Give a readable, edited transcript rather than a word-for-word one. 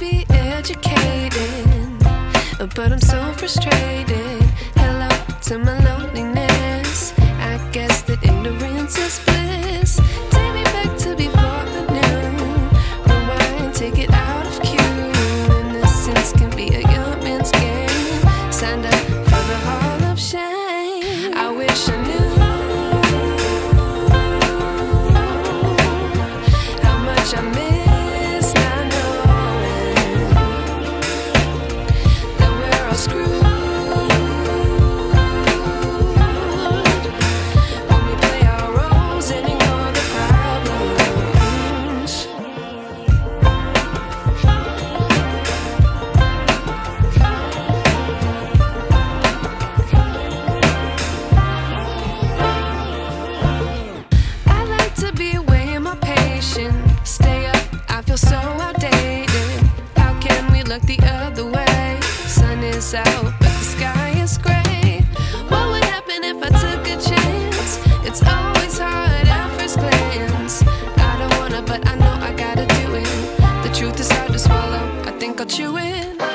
be educated, but I'm so frustrated. Hello to my loneliness. I guess that ignorance is bliss. Take me back to before I knew. Rewind, take it out of cue. Innocence can be a young man's game. Signed up for the hall of shame. I wish I knew how much I miss not knowing that we're all screwed. Stay up, I feel so outdated. How can we look the other way? Sun is out, but the sky is gray. What would happen if I took a chance? It's always hard at first glance. I don't wanna, but I know I gotta do it. The truth is hard to swallow, I think I'll chew it.